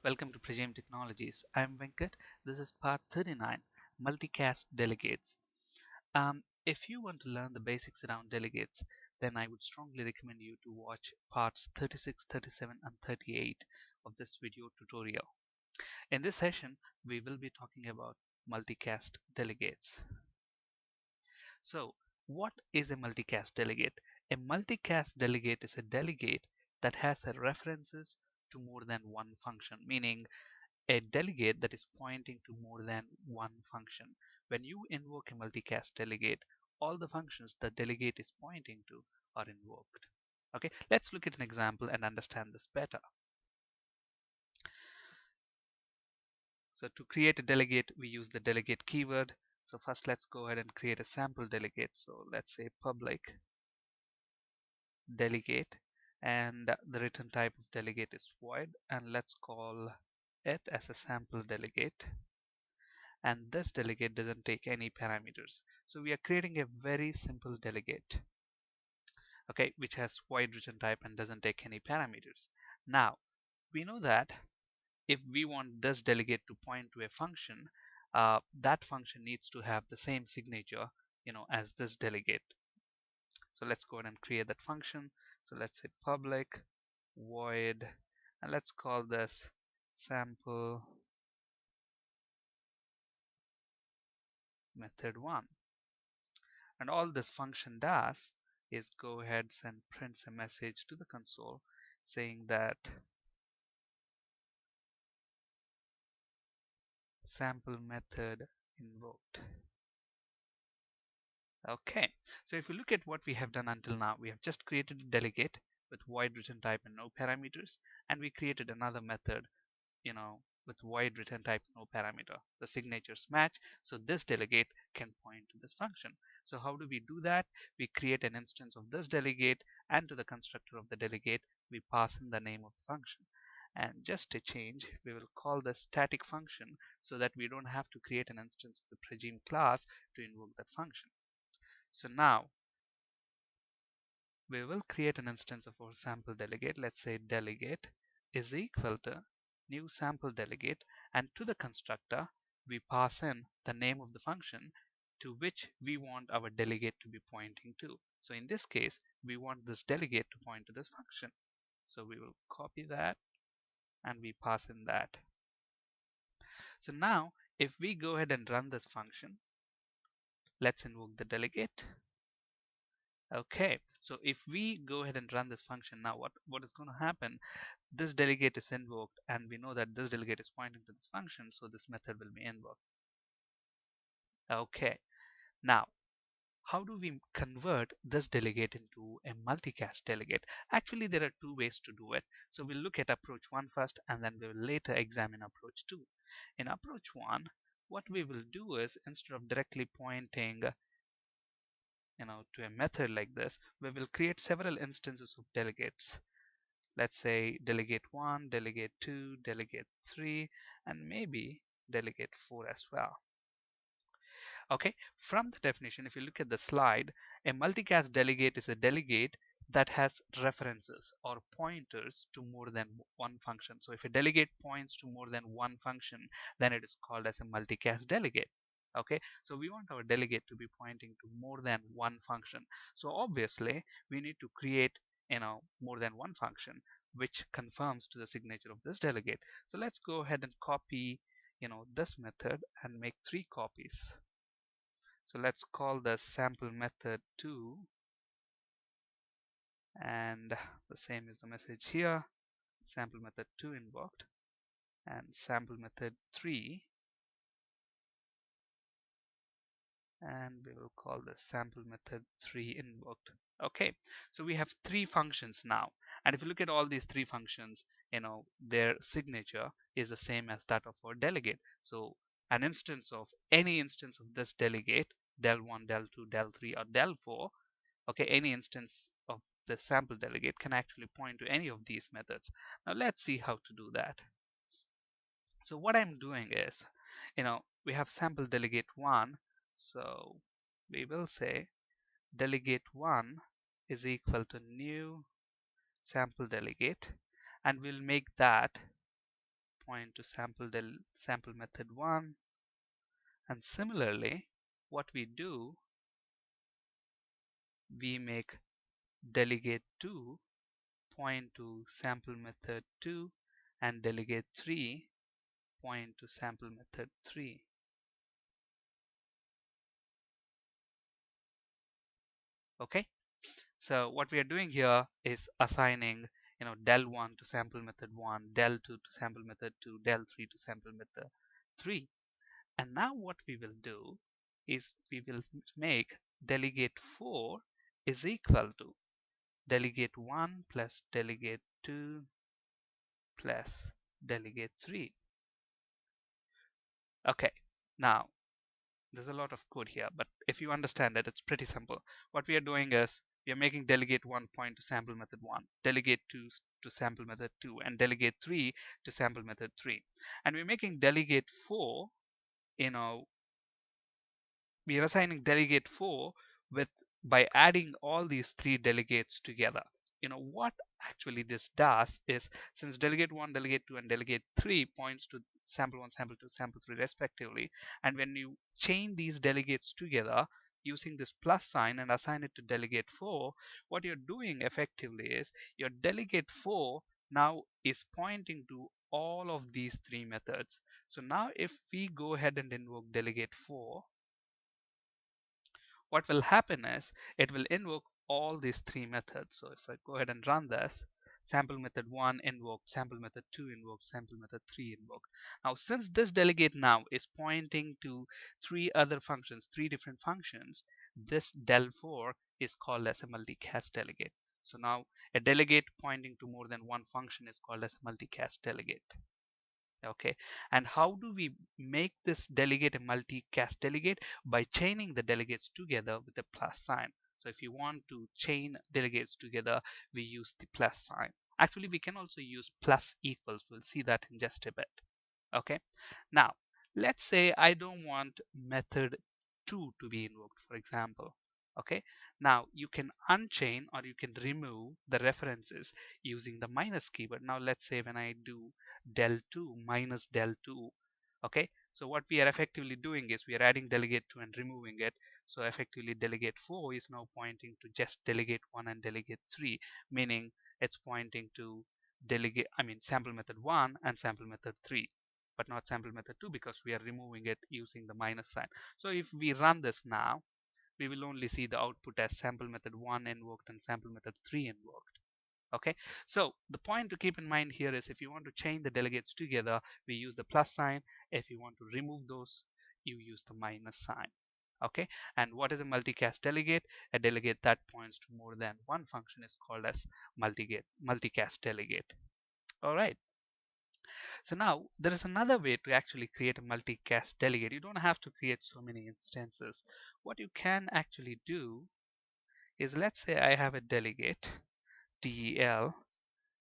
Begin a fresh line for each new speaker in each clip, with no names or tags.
Welcome to Pragem Technologies. I'm Venkat. This is part 39, Multicast Delegates. If you want to learn the basics around delegates, then I would strongly recommend you to watch parts 36, 37, and 38 of this video tutorial. In this session, we will be talking about multicast delegates. So, what is a multicast delegate? A multicast delegate is a delegate that has a references to more than one function, meaning a delegate that is pointing to more than one function. When you invoke a multicast delegate, all the functions the delegate is pointing to are invoked. Okay, let's look at an example and understand this better. So to create a delegate, we use the delegate keyword. So first let's go ahead and create a sample delegate. So let's say public delegate, and the return type of delegate is void, and let's call it as a sample delegate. And this delegate doesn't take any parameters. So we are creating a very simple delegate, okay, which has void return type and doesn't take any parameters. Now, we know that if we want this delegate to point to a function, that function needs to have the same signature, as this delegate. So let's go ahead and create that function. So let's say public void, and let's call this sample method 1. And all this function does is go ahead and prints a message to the console saying that sample method invoked. Okay, so if you look at what we have done until now, we have just created a delegate with void return type and no parameters, and we created another method, with void return type, no parameter. The signatures match, so this delegate can point to this function. So how do we do that? We create an instance of this delegate, and to the constructor of the delegate, we pass in the name of the function. And just a change, we will call the static function so that we don't have to create an instance of the Pragem class to invoke that function. So now we will create an instance of our sample delegate. Let's say delegate is equal to new sample delegate, and to the constructor we pass in the name of the function to which we want our delegate to be pointing to. So in this case, we want this delegate to point to this function. So we will copy that and we pass in that. So now if we go ahead and run this function, let's invoke the delegate. Okay, so if we go ahead and run this function now, what is going to happen? This delegate is invoked, and we know that this delegate is pointing to this function, so this method will be invoked. Okay, now how do we convert this delegate into a multicast delegate? Actually, there are two ways to do it. So we'll look at approach 1 first, and then we will later examine approach 2. In approach 1, what we will do is, instead of directly pointing to a method like this, we will create several instances of delegates. Let's say delegate 1, delegate 2, delegate 3, and maybe delegate 4 as well. Okay, from the definition, if you look at the slide, a multicast delegate is a delegate that has references or pointers to more than one function. So if a delegate points to more than one function, then it is called as a multicast delegate. Okay, so we want our delegate to be pointing to more than one function. So obviously we need to create more than one function which confirms to the signature of this delegate. So let's go ahead and copy this method and make 3 copies. So let's call the sample method 2, and the same is the message here, sample method 2 invoked, and sample method 3, and we will call the sample method 3 invoked. Okay, so we have 3 functions now, and if you look at all these 3 functions, their signature is the same as that of our delegate. So an instance of any instance of this delegate, del1, del2, del3, or del4, okay, any instance of the sample delegate can actually point to any of these methods. Now let's see how to do that. So what I'm doing is, we have sample delegate 1, so we will say delegate 1 is equal to new sample delegate, and we'll make that point to sample method 1. And similarly, what we do, we make delegate 2 point to sample method 2 and delegate 3 point to sample method 3. Okay, so what we are doing here is assigning del1 to sample method 1, del2 to sample method 2, del3 to sample method 3. And now what we will do is we will make delegate 4 is equal to delegate 1 plus delegate 2 plus delegate 3. Okay, now there's a lot of code here, but if you understand it, it's pretty simple. What we are doing is we are making delegate 1 point to sample method 1, delegate 2 to sample method 2, and delegate 3 to sample method 3. And we're making delegate 4, we are assigning delegate 4 with by adding all these three delegates together. What actually this does is, since delegate 1, delegate 2, and delegate 3 points to sample 1, sample 2, sample 3 respectively, and when you chain these delegates together using this plus sign and assign it to delegate 4, what you're doing effectively is your delegate 4 now is pointing to all of these three methods. So now if we go ahead and invoke delegate 4, what will happen is it will invoke all these three methods. So if I go ahead and run this, sample method 1 invoked, sample method 2 invoked, sample method 3 invoked. Now since this delegate now is pointing to three other functions, three different functions, this del4 is called as a multicast delegate. So now a delegate pointing to more than one function is called as a multicast delegate. Okay, and how do we make this delegate a multicast delegate? By chaining the delegates together with a plus sign. So if you want to chain delegates together, we use the plus sign. Actually, we can also use plus equals. We'll see that in just a bit. Okay, now let's say I don't want method 2 to be invoked, for example. Okay, now you can unchain or you can remove the references using the minus keyword. Now let's say when I do del2 minus del2, okay, so what we are effectively doing is we are adding delegate 2 and removing it. So effectively delegate 4 is now pointing to just delegate 1 and delegate 3, meaning it's pointing to sample method 1 and sample method 3, but not sample method 2 because we are removing it using the minus sign. So if we run this now, we will only see the output as sample method 1 invoked and sample method 3 invoked. Okay, so the point to keep in mind here is if you want to chain the delegates together, we use the plus sign. If you want to remove those, you use the minus sign. Okay, and what is a multicast delegate? A delegate that points to more than one function is called as multicast delegate. All right. So now there is another way to actually create a multicast delegate. You don't have to create so many instances. What you can actually do is, let's say I have a delegate del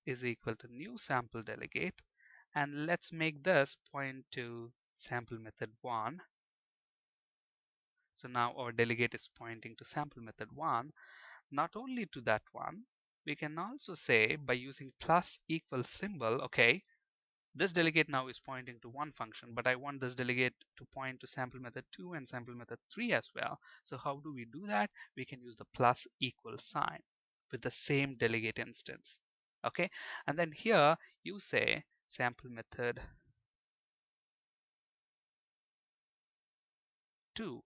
is equal to new sample delegate, and let's make this point to sample method 1. So now our delegate is pointing to sample method 1. Not only to that one, we can also say by using plus equal symbol, okay, this delegate now is pointing to one function, but I want this delegate to point to sample method 2 and sample method 3 as well. So how do we do that? We can use the plus equal sign with the same delegate instance. Okay, and then here you say sample method 2.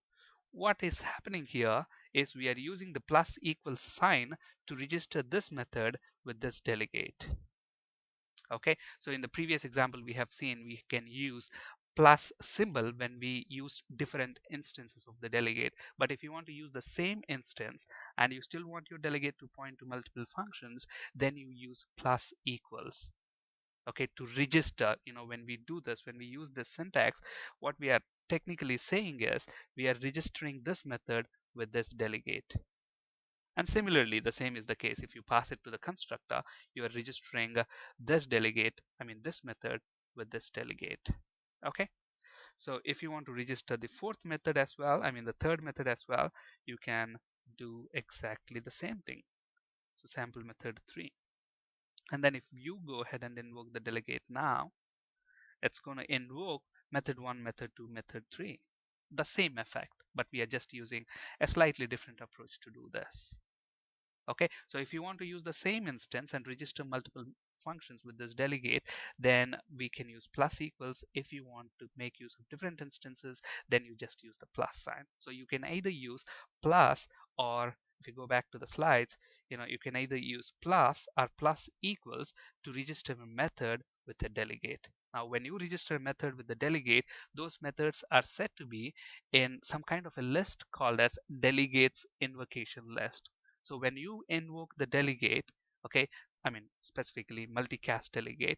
What is happening here is we are using the plus equal sign to register this method with this delegate. Okay, so in the previous example we have seen we can use plus symbol when we use different instances of the delegate, but if you want to use the same instance and you still want your delegate to point to multiple functions, then you use plus equals, okay, to register. When we do this, when we use this syntax, what we are technically saying is we are registering this method with this delegate. And similarly, the same is the case if you pass it to the constructor, you are registering this delegate, this method with this delegate. Okay, so if you want to register the fourth method as well, the third method as well, you can do exactly the same thing. So sample method 3, and then if you go ahead and invoke the delegate now, It's going to invoke method 1, method 2, method 3. The same effect, but we are just using a slightly different approach to do this. Okay, so if you want to use the same instance and register multiple functions with this delegate, then we can use plus equals. If you want to make use of different instances, then you just use the plus sign. So you can either use plus, or if you go back to the slides, you can either use plus or plus equals to register a method with a delegate. Now when you register a method with the delegate, those methods are set to be in some kind of a list called as delegates invocation list. So when you invoke the delegate, okay, I mean specifically multicast delegate,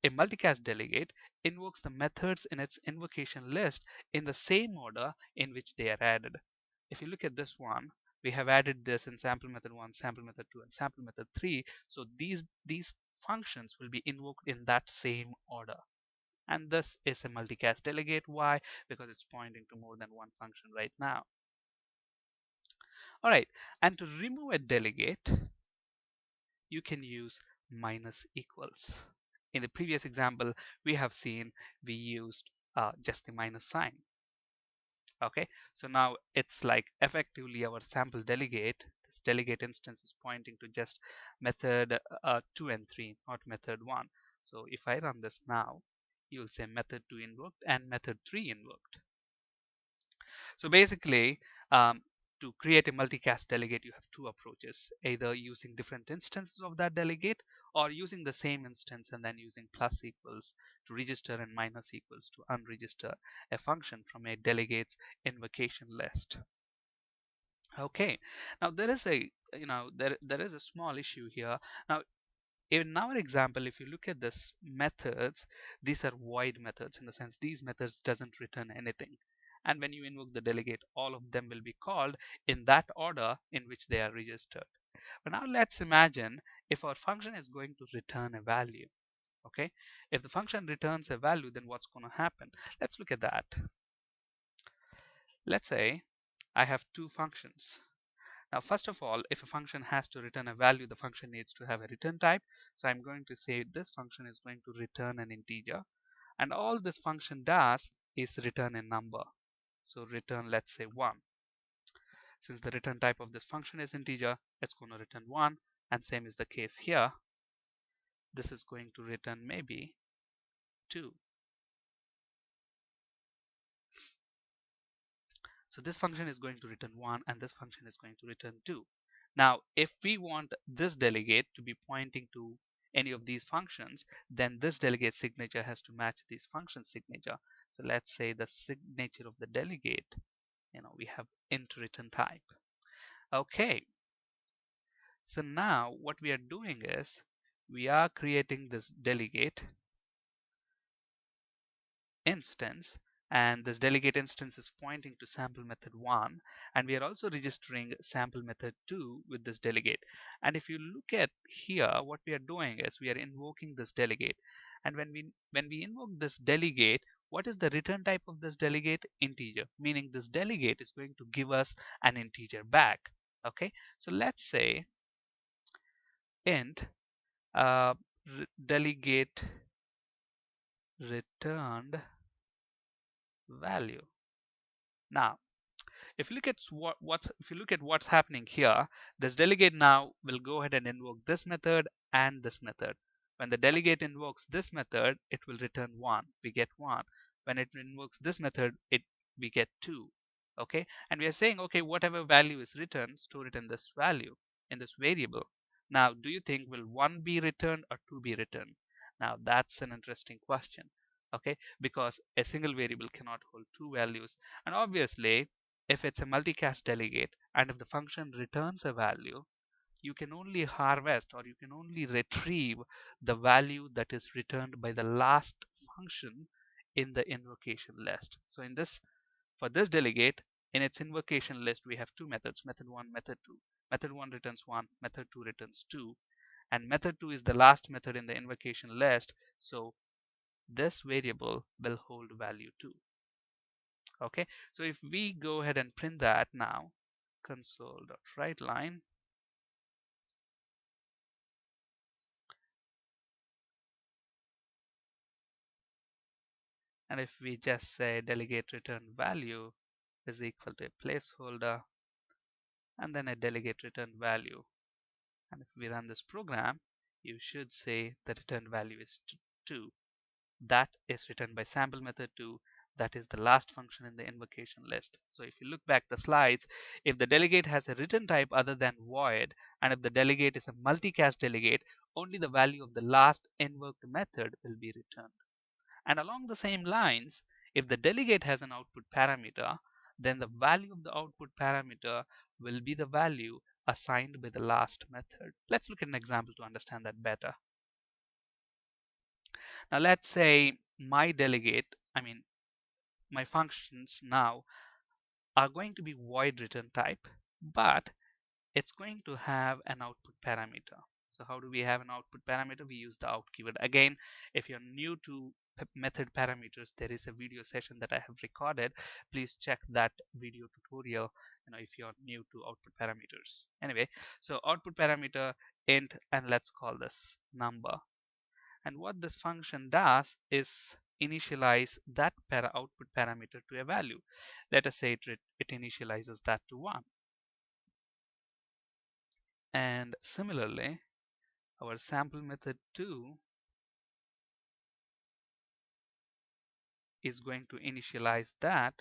a multicast delegate invokes the methods in its invocation list in the same order in which they are added. If you look at this one, we have added this in sample method 1, sample method 2, and sample method 3. So these functions will be invoked in that same order. And this is a multicast delegate. Why? Because it's pointing to more than one function right now. All right, and to remove a delegate, you can use minus equals. In the previous example, we have seen we used just the minus sign. Okay, so now it's like effectively our sample delegate. This delegate instance is pointing to just method 2 and 3, not method 1. So if I run this now, you will say method 2 invoked and method 3 invoked. So basically, to create a multicast delegate, you have two approaches, either using different instances of that delegate or using the same instance and then using plus equals to register and minus equals to unregister a function from a delegates invocation list. Okay, now there is a there is a small issue here. Now in our example, if you look at this methods, these are void methods, in the sense these methods doesn't return anything. And when you invoke the delegate, all of them will be called in that order in which they are registered. But now let's imagine if our function is going to return a value. Okay, if the function returns a value, then what's going to happen? Let's look at that. Let's say I have two functions. Now, first of all, if a function has to return a value, the function needs to have a return type. So I'm going to say this function is going to return an integer. And all this function does is return a number. So return, let's say 1. Since the return type of this function is integer, it's going to return 1. And same is the case here. This is going to return maybe 2. So this function is going to return 1 and this function is going to return 2. Now, if we want this delegate to be pointing to any of these functions, then this delegate signature has to match this function signature. So let's say the signature of the delegate, we have int return type. Okay. So now what we are doing is we are creating this delegate instance, and this delegate instance is pointing to sample method 1, and we are also registering sample method 2 with this delegate. And if you look at here, what we are doing is we are invoking this delegate, and when we invoke this delegate, what is the return type of this delegate? Integer, meaning this delegate is going to give us an integer back. Okay, so let's say int delegate returned value. Now if you look at what's happening here, this delegate now will go ahead and invoke this method and this method. When the delegate invokes this method, it will return 1. We get 1. When it invokes this method, we get 2. Okay, and we are saying, okay, whatever value is returned, store it in this value, in this variable. Now, do you think will 1 be returned or 2 be returned? Now, that's an interesting question. Okay, because a single variable cannot hold two values, and obviously if it's a multicast delegate and if the function returns a value, you can only harvest or you can only retrieve the value that is returned by the last function in the invocation list. So for this delegate, in its invocation list, we have two methods, method 1, method 2. Method 1 returns 1, method 2 returns 2, and method 2 is the last method in the invocation list. So this variable will hold value 2. Okay, so if we go ahead and print that now, console.writeLine, And if we just say delegate return value is equal to a placeholder and then a delegate return value, and if we run this program, you should say the return value is 2. That is returned by sample method 2. That is the last function in the invocation list. So if you look back the slides, if the delegate has a return type other than void, and if the delegate is a multicast delegate, only the value of the last invoked method will be returned. And along the same lines, if the delegate has an output parameter, then the value of the output parameter will be the value assigned by the last method. Let's look at an example to understand that better. Now let's say my delegate, my functions now are going to be void return type, but it's going to have an output parameter. So how do we have an output parameter? We use the out keyword. Again, if you're new to method parameters, there is a video session that I have recorded. Please check that video tutorial, if you're new to output parameters. Anyway, so output parameter int, and let's call this number. And what this function does is initialize that output parameter to a value. Let us say it initializes that to 1. And similarly, our sample method 2 is going to initialize that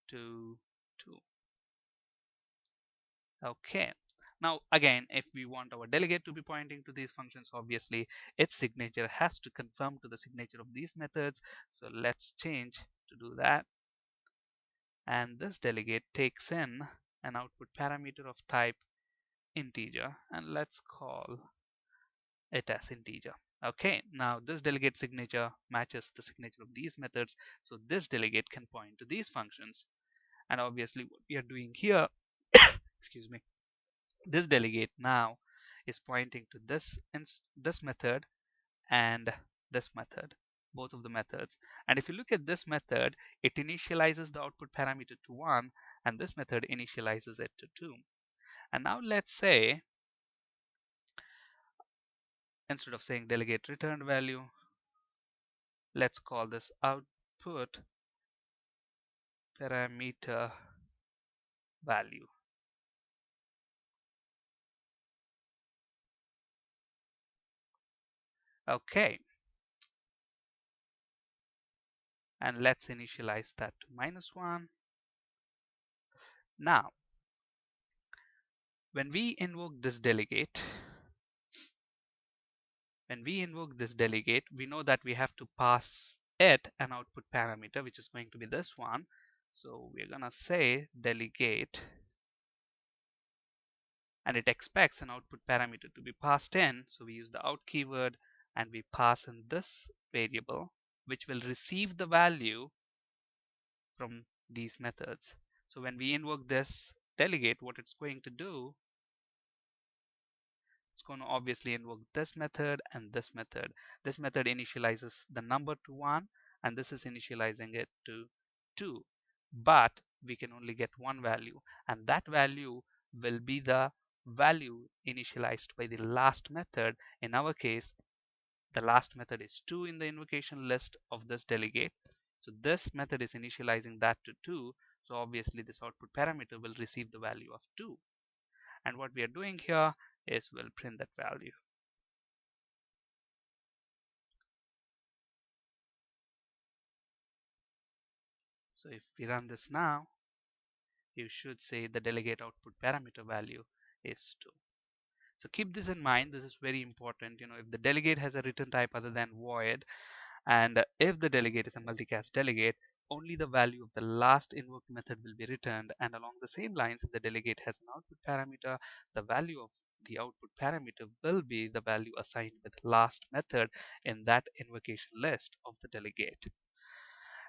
to 2. Okay. Now again, if we want our delegate to be pointing to these functions, obviously its signature has to conform to the signature of these methods. So let's change to do that. And this delegate takes in an output parameter of type integer, and let's call it as integer. Okay, now this delegate signature matches the signature of these methods, so this delegate can point to these functions. And obviously what we are doing here, excuse me, this delegate now is pointing to this method and this method, both of the methods. And if you look at this method, it initializes the output parameter to 1, and this method initializes it to 2. And now let's say, instead of saying delegate return value, let's call this output parameter value. Okay, and let's initialize that to -1. Now when we invoke this delegate, we know that we have to pass it an output parameter, which is going to be this one. So we're gonna say delegate, and it expects an output parameter to be passed in. So we use the out keyword and we pass in this variable, which will receive the value from these methods. So when we invoke this delegate, what it's going to do, it's going to obviously invoke this method and this method. This method initializes the number to 1, and this is initializing it to 2. But we can only get one value, and that value will be the value initialized by the last method. In our case, the last method is 2 in the invocation list of this delegate. So this method is initializing that to 2. So obviously this output parameter will receive the value of 2. And what we are doing here is we'll print that value. So if we run this now, you should say the delegate output parameter value is 2. So keep this in mind. This is very important. If the delegate has a return type other than void, and if the delegate is a multicast delegate, only the value of the last invoked method will be returned. And along the same lines, if the delegate has an output parameter, the value of the output parameter will be the value assigned by the last method in that invocation list of the delegate.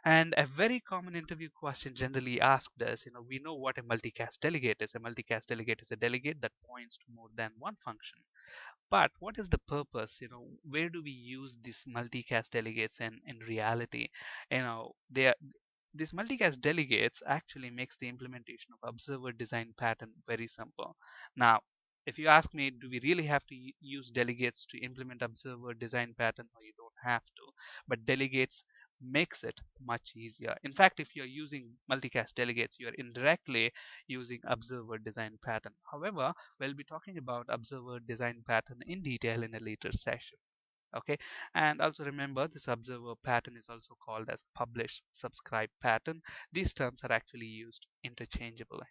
And a very common interview question generally asked is, we know what a multicast delegate is. A multicast delegate is a delegate that points to more than one function. But what is the purpose? Where do we use these multicast delegates in reality? They are, these multicast delegates actually makes the implementation of observer design pattern very simple. Now, if you ask me, do we really have to use delegates to implement observer design pattern? No, you don't have to. But delegates makes it much easier. In fact, if you're using multicast delegates, you're indirectly using observer design pattern. However, we'll be talking about observer design pattern in detail in a later session. Okay, and also remember, this observer pattern is also called as publish subscribe pattern. These terms are actually used interchangeably.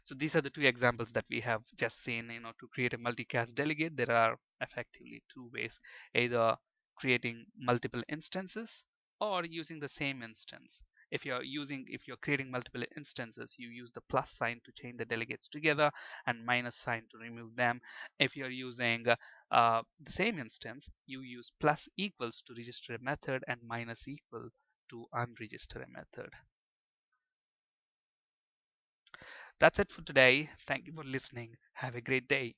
So these are the two examples that we have just seen. To create a multicast delegate, there are effectively two ways: either creating multiple instances or using the same instance. If you're creating multiple instances, you use the plus sign to chain the delegates together and minus sign to remove them. If you're using the same instance, you use plus equals to register a method and minus equal to unregister a method. That's it for today. Thank you for listening. Have a great day.